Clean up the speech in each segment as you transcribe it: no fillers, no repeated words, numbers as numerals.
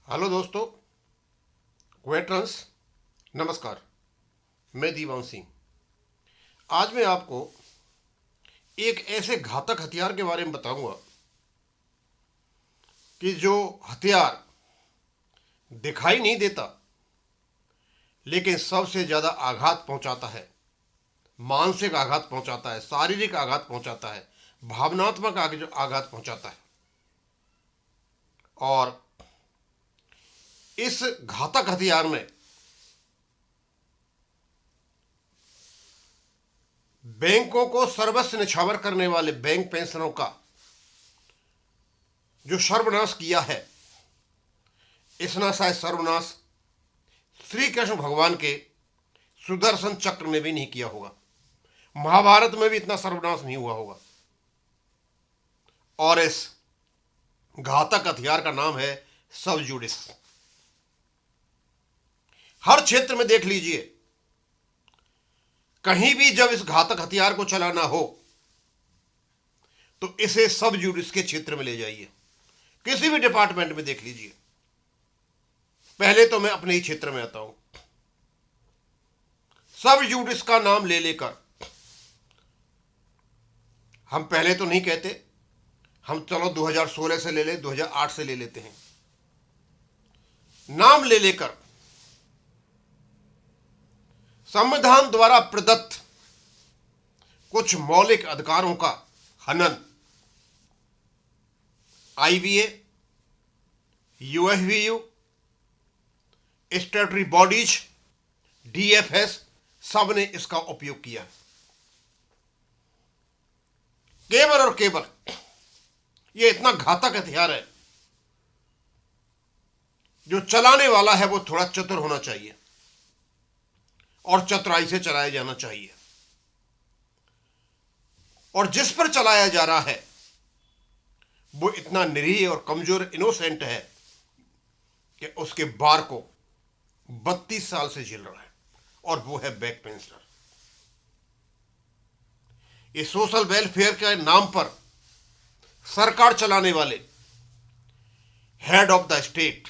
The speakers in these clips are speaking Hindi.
हेलो दोस्तों, वेटरन्स, नमस्कार। मैं दीवान सिंह। आज मैं आपको एक ऐसे घातक हथियार के बारे में बताऊंगा कि जो हथियार दिखाई नहीं देता लेकिन सबसे ज़्यादा आघात पहुंचाता है। मानसिक आघात पहुंचाता है, शारीरिक आघात पहुंचाता है, भावनात्मक आघात पहुंचाता है। और इस घातक हथियार में बैंकों को सर्वस्व निछावर करने वाले बैंक पेंशनरों का जो सर्वनाश किया है, इतना शायद सर्वनाश श्री कृष्ण भगवान के सुदर्शन चक्र ने भी नहीं किया होगा। महाभारत में भी इतना सर्वनाश नहीं हुआ होगा। और इस घातक हथियार का नाम है सब जुडिस। हर क्षेत्र में देख लीजिए, कहीं भी जब इस घातक हथियार को चलाना हो तो इसे सब जुडिस के क्षेत्र में ले जाइए। किसी भी डिपार्टमेंट में देख लीजिए। पहले तो मैं अपने ही क्षेत्र में आता हूं। सब जुडिस का नाम ले लेकर हम पहले तो नहीं कहते, हम चलो 2016 से ले ले, 2008 से ले लेते हैं। नाम ले लेकर संविधान द्वारा प्रदत्त कुछ मौलिक अधिकारों का हनन IBA, UFBU, statutory bodies, DFS, सब ने इसका उपयोग किया। केवल और केवल यह इतना घातक हथियार है, जो चलाने वाला है वो थोड़ा चतुर होना चाहिए और चतुराई से चलाया जाना चाहिए। और जिस पर चलाया जा रहा है वो इतना निरीह और कमजोर इनोसेंट है कि उसके बार को 32 साल से झेल रहा है, और वो है बैक पेंशनर। ये सोशल वेलफेयर के नाम पर सरकार चलाने वाले head of the state,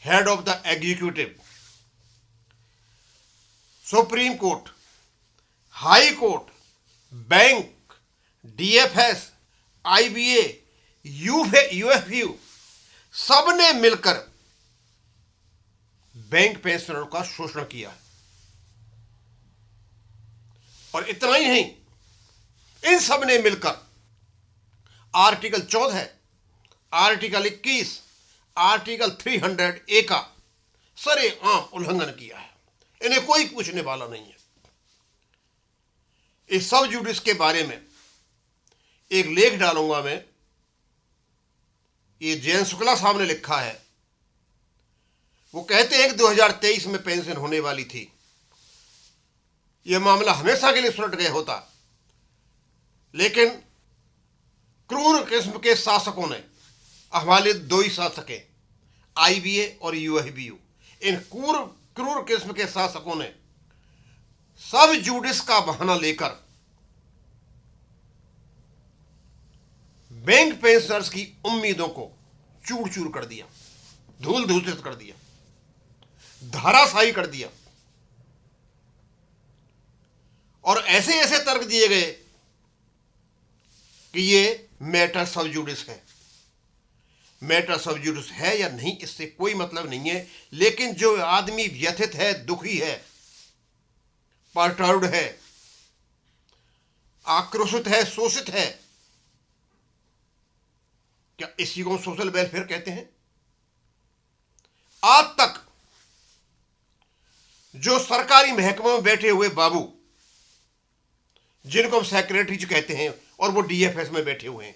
head of the executive, supreme court, high court, bank, DFS, IBA, UFU, सबने मिलकर बैंक पेंशनरों का शोषण किया है। और इतना ही नहीं, इन सब ने मिलकर आर्टिकल 14, आर्टिकल 21, आर्टिकल 300A का सरेआम उल्लंघन किया है। इन्हें कोई पूछने वाला नहीं है। इस सब जुडिस के बारे में एक लेख डालूंगा मैं। ये जयंत शुक्ला साहब ने लिखा है। वो कहते हैं कि 2023 में पेंशन होने वाली थी। यह मामला हमेशा के लिए सुलट गया होता, लेकिन क्रूर किस्म के शासकों ने, हमारे दो ही शासक हैं, आईबीए और यूएफबीयू, इन क्रूर किस्म के शासकों ने सब जुडिस का बहाना लेकर बैंक पेंशनर्स की उम्मीदों को चूर चूर कर दिया, धूल धूसित कर दिया, धाराशाही कर दिया। और ऐसे ऐसे तर्क दिए गए कि ये मैटर सब जुडिस है। मैटर सब जुडिस है या नहीं, इससे कोई मतलब नहीं है। लेकिन जो आदमी व्यथित है, दुखी है, परटर्ब्ड है, आक्रोशित है, शोषित है, क्या इसी को सोशल वेलफेयर कहते हैं? आज तक जो सरकारी महकमों में बैठे हुए बाबू, जिनको हम सेक्रेटरी कहते हैं, और वो डीएफएस में बैठे हुए हैं,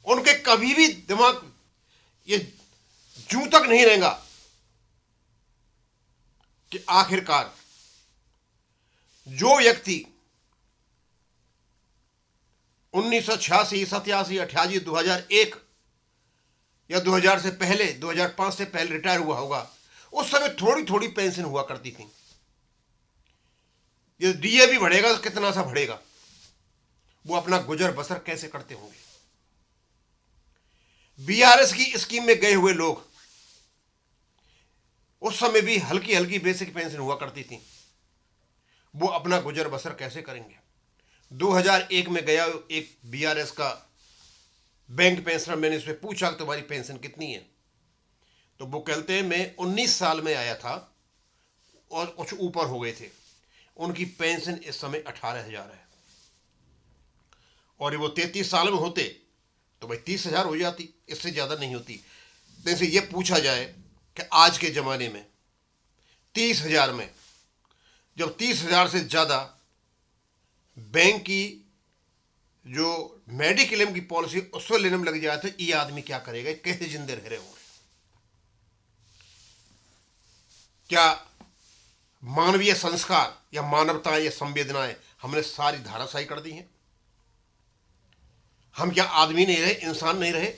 उनके कभी भी दिमाग ये जूं तक नहीं रहेगा कि आखिरकार जो व्यक्ति 1986, 87, 88, 2001 या 2000 से पहले, 2005 से पहले रिटायर हुआ होगा, उस समय थोड़ी थोड़ी पेंशन हुआ करती थी। ये डीए भी बढ़ेगा तो कितना सा बढ़ेगा, वो अपना गुजर बसर कैसे करते होंगे। बीआरएस की स्कीम में गए हुए लोग, उस समय भी हल्की हल्की बेसिक पेंशन हुआ करती थी, वो अपना गुजर बसर कैसे करेंगे? 2001 में गया एक बीआरएस का बैंक पेंशनर, मैंने उससे पूछा तुम्हारी पेंशन कितनी है? तो वो कहते हैं मैं 19 साल में आया था और कुछ ऊपर हो गए थे, उनकी पेंशन इस समय 18,000 है, और वो 33 साल में होते तो भाई 30,000 हो जाती, इससे ज़्यादा नहीं होती। जैसे ये पूछा जाए कि आज के ज़माने में 30,000 में, जब 30,000 से ज़्यादा बैंक की जो मेडिक्लेम की पॉलिसी उसको लेने में लग जाए तो ये आदमी क्या करेगा? कैसे जिंदे रह रहे होंगे? क्या मानवीय संस्कार या मानवता या संवेदनाएं हमने सारी धाराशायी कर दी हैं? हम क्या आदमी नहीं रहे, इंसान नहीं रहे?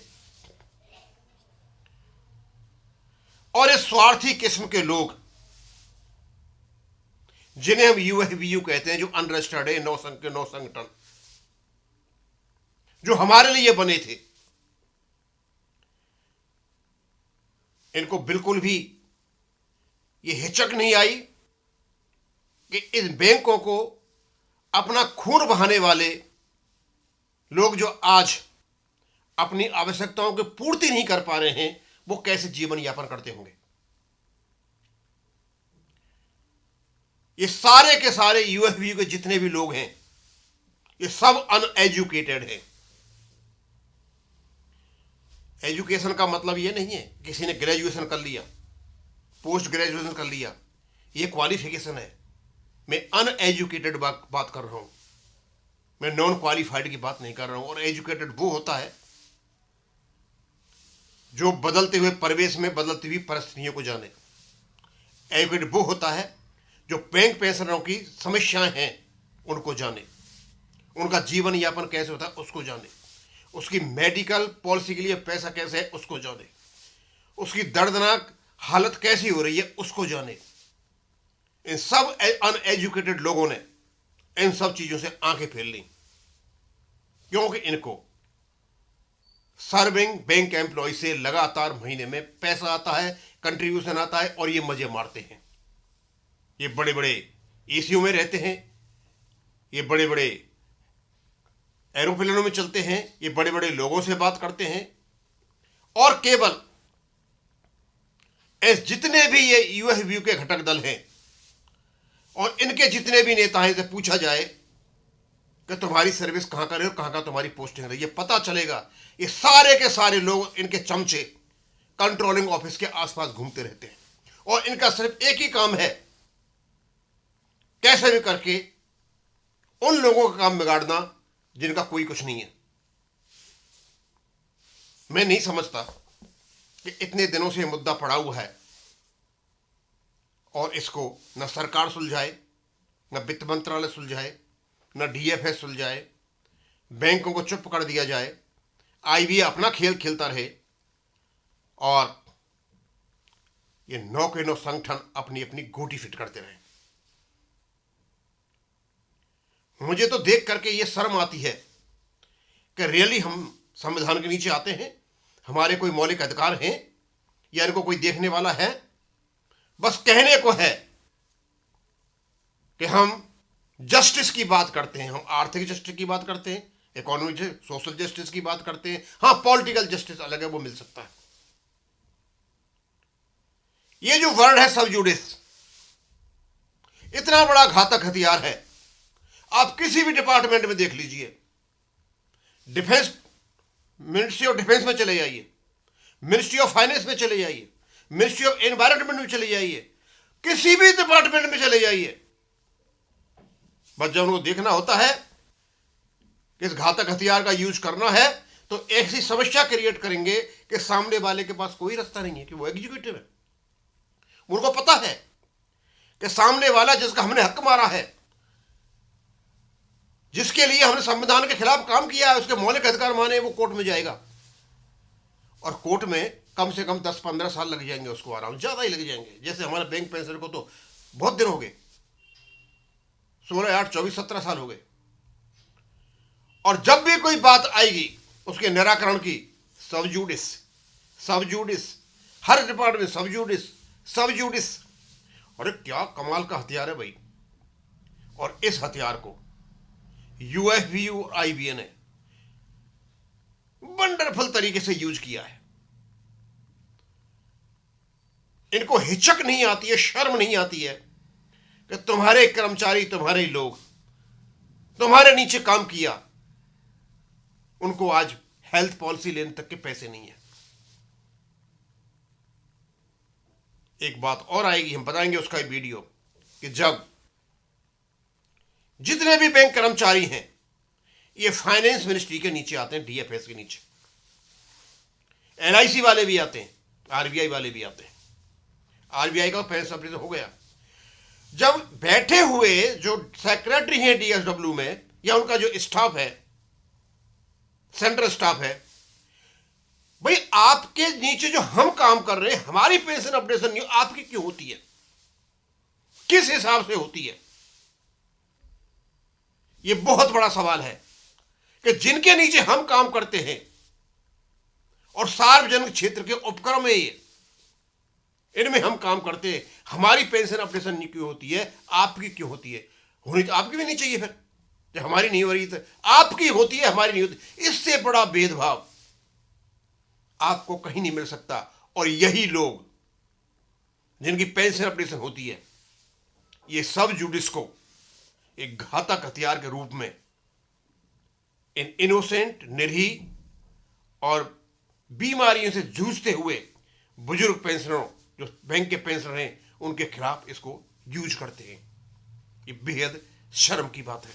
और ये स्वार्थी किस्म के लोग जिन्हें हम यूएफबीयू कहते हैं, जो अनरजिस्टर्ड है, नौ संगठन जो हमारे लिए बने थे, इनको बिल्कुल भी ये हिचक नहीं आई कि इस बैंकों को अपना खून बहाने वाले लोग जो आज अपनी आवश्यकताओं की पूर्ति नहीं कर पा रहे हैं, वो कैसे जीवन यापन करते होंगे। ये सारे के सारे यूएफबीयू के जितने भी लोग हैं, ये सब अनएजुकेटेड हैं। एजुकेशन का मतलब ये नहीं है किसी ने ग्रेजुएशन कर लिया, पोस्ट ग्रेजुएशन कर लिया, ये क्वालिफिकेशन है। मैं अनएजुकेटेड बात कर रहा हूं, मैं नॉन क्वालिफाइड की बात नहीं कर रहा हूं। और एजुकेटेड वो होता है जो बदलते हुए परिवेश में बदलती हुई परिस्थितियों को जाने। एजुकेटेड वो होता है जो बैंक पेंशनरों की समस्याएं हैं उनको जाने, उनका जीवन यापन कैसे होता है उसको जाने, उसकी मेडिकल पॉलिसी के लिए पैसा कैसे है उसको जाने, उसकी दर्दनाक हालत कैसी हो रही है उसको जाने। इन सब अनएजुकेटेड लोगों ने इन सब चीजों से आंखें फेर ली, क्योंकि इनको सर्विंग बैंक एम्प्लॉय से लगातार महीने में पैसा आता है, कंट्रीब्यूशन आता है, और ये मजे मारते हैं। ये बड़े बड़े एसीओ में रहते हैं, ये बड़े बड़े एरोप्लेनों में चलते हैं, ये बड़े बड़े लोगों से बात करते हैं, और केवल ऐसे जितने भी ये यूएफबीयू के घटक दल हैं और इनके जितने भी नेता हैं से पूछा जाए कि तुम्हारी सर्विस कहां कर रहे हो, कहां तुम्हारी पोस्टिंग रही है, पता चलेगा ये सारे के सारे लोग, इनके चमचे कंट्रोलिंग ऑफिस के आसपास घूमते रहते हैं, और इनका सिर्फ एक ही काम है, कैसे भी करके उन लोगों का काम बिगाड़ना जिनका कोई कुछ नहीं है। मैं नहीं समझता कि इतने दिनों से मुद्दा पड़ा हुआ है और इसको न सरकार सुलझाए, न वित्त मंत्रालय सुलझाए, न डीएफएस सुलझाए, बैंकों को चुप कर दिया जाए, आईबीए अपना खेल खेलता रहे, और ये नौ के नौ संगठन अपनी अपनी गोटी फिट करते रहे। मुझे तो देख करके ये शर्म आती है कि रियली हम संविधान के नीचे आते हैं, हमारे कोई मौलिक अधिकार हैं, या इनको कोई देखने वाला है? बस कहने को है कि हम जस्टिस की बात करते हैं, हम आर्थिक जस्टिस की बात करते हैं, इकोनॉमिक सोशल जस्टिस की बात करते हैं, हाँ पॉलिटिकल जस्टिस अलग है, वो मिल सकता है। ये जो वर्ड है सब जुडिस, इतना बड़ा घातक हथियार है। आप किसी भी डिपार्टमेंट में देख लीजिए, डिफेंस, मिनिस्ट्री ऑफ डिफेंस में चले जाइए, मिनिस्ट्री ऑफ फाइनेंस में चले जाइए, मिनिस्ट्री ऑफ एनवायरमेंट में चले जाइए, किसी भी डिपार्टमेंट में चले जाइए, बस जब उनको देखना होता है कि इस घातक हथियार का यूज करना है तो ऐसी समस्या क्रिएट करेंगे कि सामने वाले के पास कोई रास्ता नहीं है कि वो एग्जीक्यूटिव है। उनको पता है कि सामने वाला जिसका हमने हक मारा है, जिसके लिए हमने संविधान के खिलाफ काम किया है, उसके मौलिक अधिकार माने, वो कोर्ट में जाएगा, और कोर्ट में कम से कम 10-15 साल लग जाएंगे उसको, आराम ज्यादा ही लग जाएंगे। जैसे हमारे बैंक पेंशनर को तो बहुत दिन हो गए, 16, 8, 24, 17 साल हो गए, और जब भी कोई बात आएगी उसके निराकरण की, सब जूडिस, सब जूडिस, हर डिपार्टमेंट सब जूडिस, सब जूडिस। अरे क्या कमाल का हथियार है भाई। और इस हथियार को यूएफबीयू और आईबीए ने वंडरफुल तरीके से यूज किया है। इनको हिचक नहीं आती है, शर्म नहीं आती है कि तुम्हारे कर्मचारी, तुम्हारे लोग, तुम्हारे नीचे काम किया, उनको आज हेल्थ पॉलिसी लेने तक के पैसे नहीं है। एक बात और आएगी, हम बताएंगे उसका वीडियो, कि जब जितने भी बैंक कर्मचारी हैं ये फाइनेंस मिनिस्ट्री के नीचे आते हैं, डीएफएस के नीचे, एलआईसी वाले भी आते हैं, आरबीआई वाले भी आते हैं। आरबीआई का पैसा ऑपरेशन हो गया। जब बैठे हुए जो सेक्रेटरी हैं डीएसडब्ल्यू में, या उनका जो स्टाफ है, सेंट्रल स्टाफ है, भाई आपके नीचे जो हम काम कर रहे हैं, हमारी पेंशन अपडेशन नहीं, आपकी क्यों होती है, किस हिसाब से होती है? यह बहुत बड़ा सवाल है कि जिनके नीचे हम काम करते हैं और सार्वजनिक क्षेत्र के उपक्रम है ये, इनमें हम काम करते हैं, हमारी पेंशन अपडेशन नहीं क्यों होती है, आपकी क्यों होती है? होनी तो आपकी भी नहीं चाहिए फिर, जब हमारी नहीं हो रही तो आपकी होती है, हमारी नहीं होती। इससे बड़ा भेदभाव आपको कहीं नहीं मिल सकता। और यही लोग जिनकी पेंशन अपडेशन होती है, ये सब जुडिस को एक घातक हथियार के रूप में इन इनोसेंट, निरीह और बीमारियों से जूझते हुए बुजुर्ग पेंशनरों, जो बैंक के पेंशनर हैं, उनके खिलाफ इसको यूज करते हैं। ये बेहद शर्म की बात है।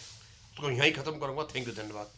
तो यहीं खत्म करूंगा। थैंक यू, धन्यवाद।